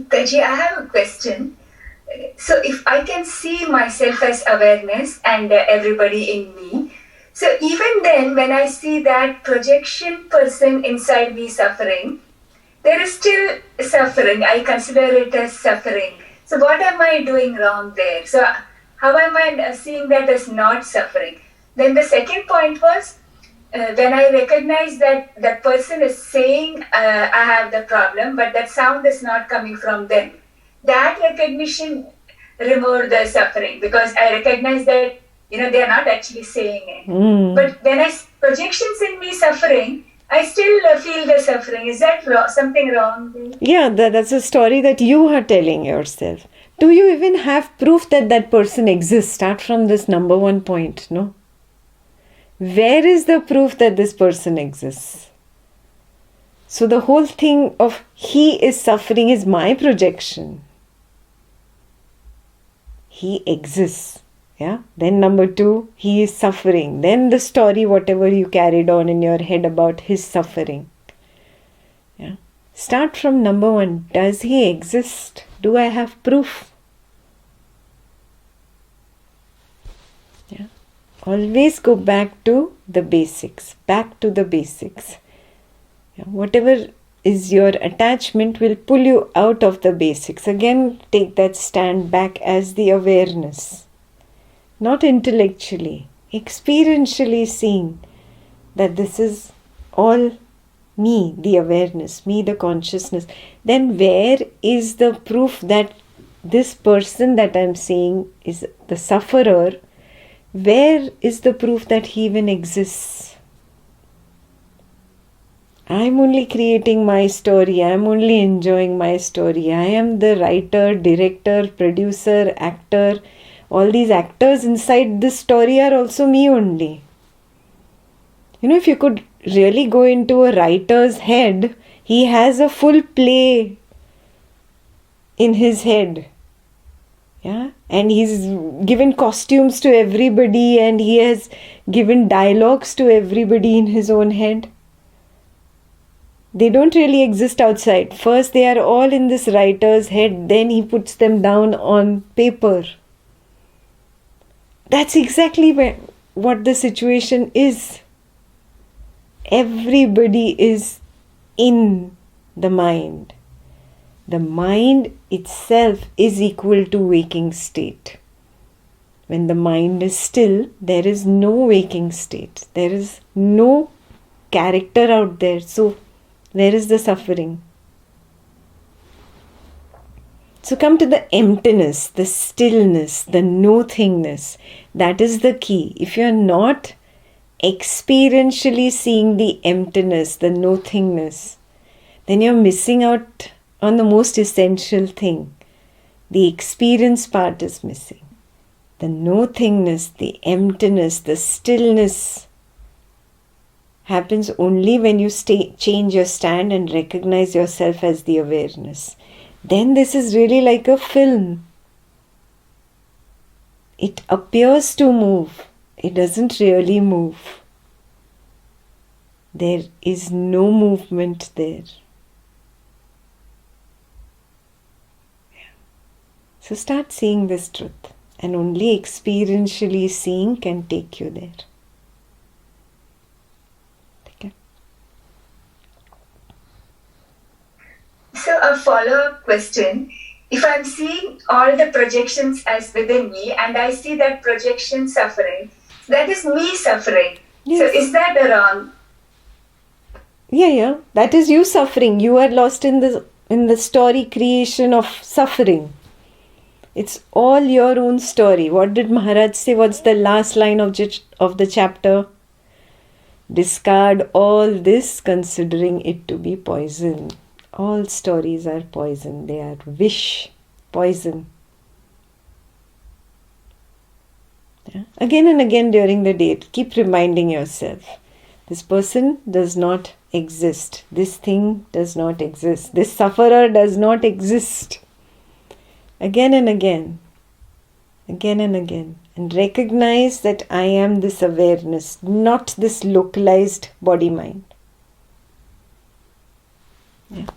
Taji, I have a question. So if I can see myself as awareness and everybody in me, so even then when I see that projection person inside me suffering, there is still suffering. I consider it as suffering. So what am I doing wrong there? So how am I seeing that as not suffering? Then the second point was, when I recognize that that person is saying I have the problem, but that sound is not coming from them. That recognition removed the suffering, because I recognize that they are not actually saying it. But when I projections in me suffering, I still feel the suffering. Is that something wrong there? Yeah, that's a story that you are telling yourself. Do you even have proof that that person exists? Start from this number one point, no? Where is the proof that this person exists? So the whole thing of he is suffering is my projection. He exists. Yeah. Then number two, he is suffering. Then the story, whatever you carried on in your head about his suffering. Yeah. Start from number one. Does he exist? Do I have proof? Yeah. Always go back to the basics. Back to the basics. Yeah. Whatever is your attachment will pull you out of the basics. Again, take that stand back as the awareness. Not intellectually, experientially seeing that this is all me, the awareness, me, the consciousness. Then where is the proof that this person that I'm seeing is the sufferer? Where is the proof that he even exists? I'm only creating my story. I'm only enjoying my story. I am the writer, director, producer, actor. All these actors inside this story are also me only. If you could really go into a writer's head, he has a full play in his head. Yeah, and he's given costumes to everybody and he has given dialogues to everybody in his own head. They don't really exist outside. First, they are all in this writer's head, then he puts them down on paper. That's exactly what the situation is. Everybody is in the mind. The mind itself is equal to waking state. When the mind is still, there is no waking state. There is no character out there. So, where is the suffering? So come to the emptiness, the stillness, the nothingness. That is the key. If you're not experientially seeing the emptiness, the nothingness, then you're missing out on the most essential thing. The experience part is missing. The nothingness, the emptiness, the stillness happens only when you change your stand and recognize yourself as the awareness. Then this is really like a film. It appears to move. It doesn't really move. There is no movement there. So start seeing this truth. And only experientially seeing can take you there. So a follow-up question. If I'm seeing all the projections as within me and I see that projection suffering, that is me suffering. Yes. So is that wrong? Yeah. That is you suffering. You are lost in the story creation of suffering. It's all your own story. What did Maharaj say? What's the last line of the chapter? Discard all this, considering it to be poison. All stories are poison. They are wish, poison. Yeah. Again and again during the day, keep reminding yourself. This person does not exist. This thing does not exist. This sufferer does not exist. Again and again. Again and again. And recognize that I am this awareness, not this localized body-mind. Yeah.